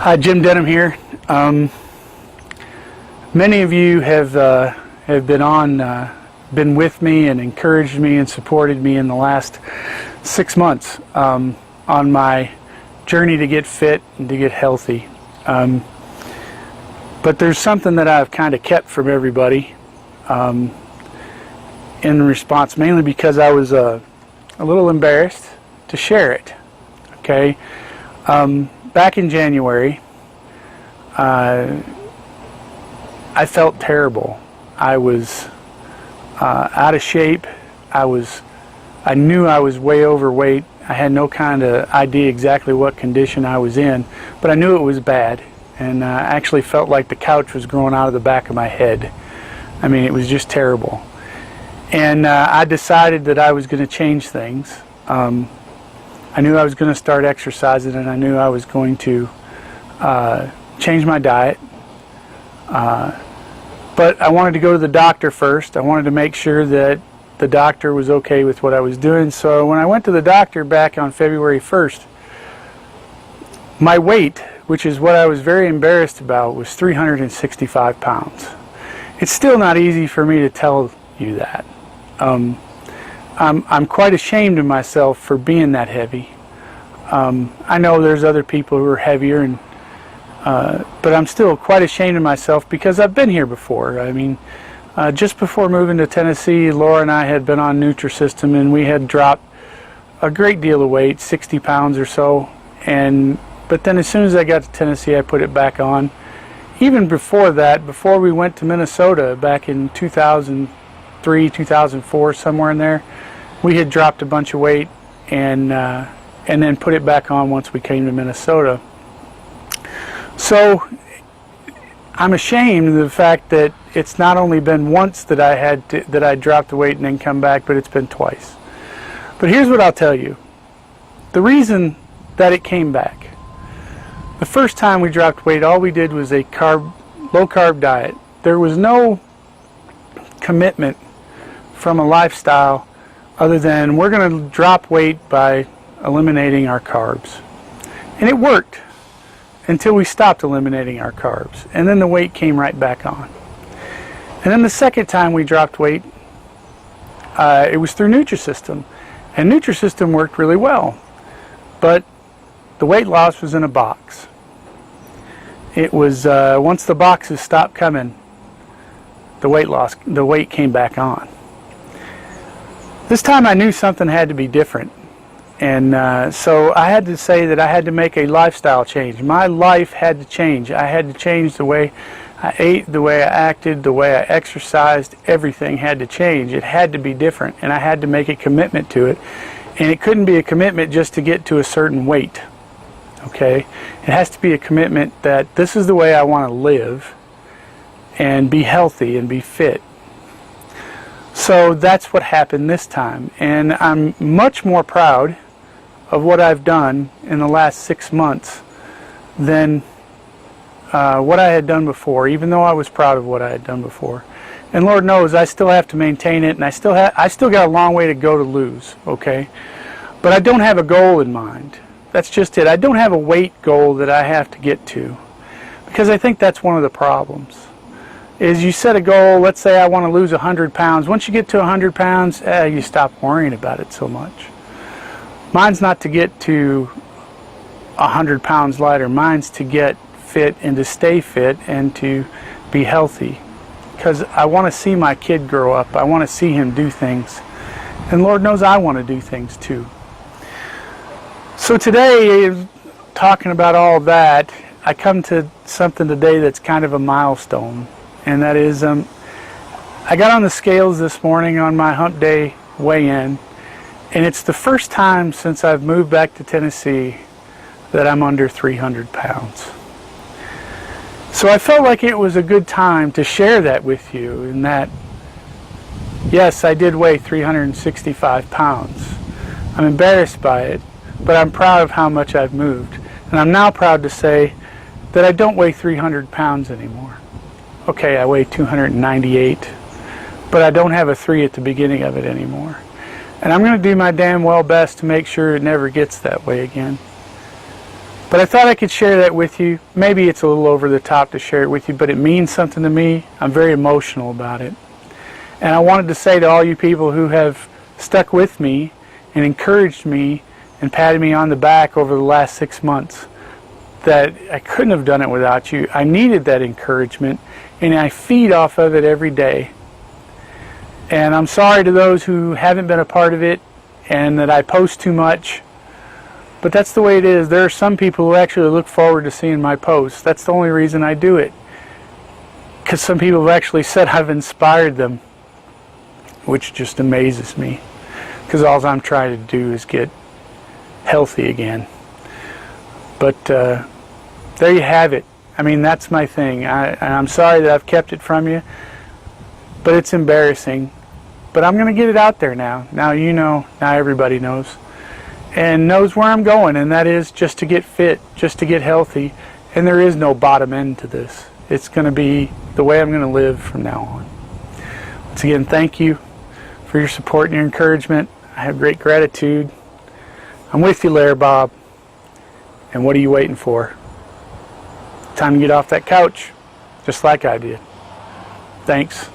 Hi, Jim Denham here. Many of you have been with me and encouraged me and supported me in the last 6 months on my journey to get fit and to get healthy. But there's something that I've kind of kept from everybody in response, mainly because I was a little embarrassed to share it. Okay. Back in January, I felt terrible. I was out of shape. I knew I was way overweight. I had no kind of idea exactly what condition I was in, but I knew it was bad, and I actually felt like the couch was growing out of the back of my head. I mean, it was just terrible. And I decided that I was going to change things. I knew I was going to start exercising, and I knew I was going to change my diet. But I wanted to go to the doctor first. I wanted to make sure that the doctor was okay with what I was doing. So when I went to the doctor back on February 1st, my weight, which is what I was very embarrassed about, was 365 pounds. It's still not easy for me to tell you that. I'm quite ashamed of myself for being that heavy. I know there's other people who are heavier, but I'm still quite ashamed of myself because I've been here before. I mean, just before moving to Tennessee, Laura and I had been on Nutrisystem, and we had dropped a great deal of weight, 60 pounds or so. But then as soon as I got to Tennessee, I put it back on. Even before that, before we went to Minnesota back in 2003, 2004, somewhere in there, we had dropped a bunch of weight and then put it back on once we came to Minnesota. So I'm ashamed of the fact that it's not only been once that I dropped the weight and then come back, but it's been twice. But here's what I'll tell you. The reason that it came back. The first time we dropped weight, all we did was a low-carb diet. There was no commitment from a lifestyle other than we're going to drop weight by eliminating our carbs. And it worked until we stopped eliminating our carbs. And then the weight came right back on. And then the second time we dropped weight, it was through Nutrisystem. And Nutrisystem worked really well. But the weight loss was in a box. It was, once the boxes stopped coming, the weight came back on. This time I knew something had to be different. And so I had to say that I had to make a lifestyle change. My life had to change. I had to change the way I ate, the way I acted, the way I exercised. Everything had to change. It had to be different, and I had to make a commitment to it. And it couldn't be a commitment just to get to a certain weight. Okay? It has to be a commitment that this is the way I want to live and be healthy and be fit. So that's what happened this time. And I'm much more proud of what I've done in the last 6 months than what I had done before, even though I was proud of what I had done before. And Lord knows I still have to maintain it, and I still got a long way to go to lose, okay? But I don't have a goal in mind. That's just it. I don't have a weight goal that I have to get to, because I think that's one of the problems. Is you set a goal, let's say I want to lose 100 pounds. Once you get to 100 pounds, you stop worrying about it so much. Mine's not to get to 100 pounds lighter. Mine's to get fit and to stay fit and to be healthy. Because I want to see my kid grow up. I want to see him do things. And Lord knows I want to do things too. So today, talking about all that, I come to something today that's kind of a milestone. And that is, I got on the scales this morning on my hump day weigh-in, and it's the first time since I've moved back to Tennessee that I'm under 300 pounds. So I felt like it was a good time to share that with you, in that, yes, I did weigh 365 pounds. I'm embarrassed by it, but I'm proud of how much I've moved. And I'm now proud to say that I don't weigh 300 pounds anymore. Okay, I weigh 298, but I don't have a 3 at the beginning of it anymore. And I'm going to do my damn well best to make sure it never gets that way again. But I thought I could share that with you. Maybe it's a little over the top to share it with you, but it means something to me. I'm very emotional about it. And I wanted to say to all you people who have stuck with me and encouraged me and patted me on the back over the last 6 months that I couldn't have done it without you. I needed that encouragement, and I feed off of it every day. And I'm sorry to those who haven't been a part of it and that I post too much. But that's the way it is. There are some people who actually look forward to seeing my posts. That's the only reason I do it. Because some people have actually said I've inspired them, which just amazes me. Because all I'm trying to do is get healthy again. But there you have it. I mean, that's my thing. I'm sorry that I've kept it from you, but it's embarrassing. But I'm going to get it out there now. Now you know, now everybody knows. And knows where I'm going, and that is just to get fit, just to get healthy. And there is no bottom end to this. It's going to be the way I'm going to live from now on. Once again, thank you for your support and your encouragement. I have great gratitude. I'm with you, Larry Bob. And what are you waiting for? Time to get off that couch, just like I did. Thanks.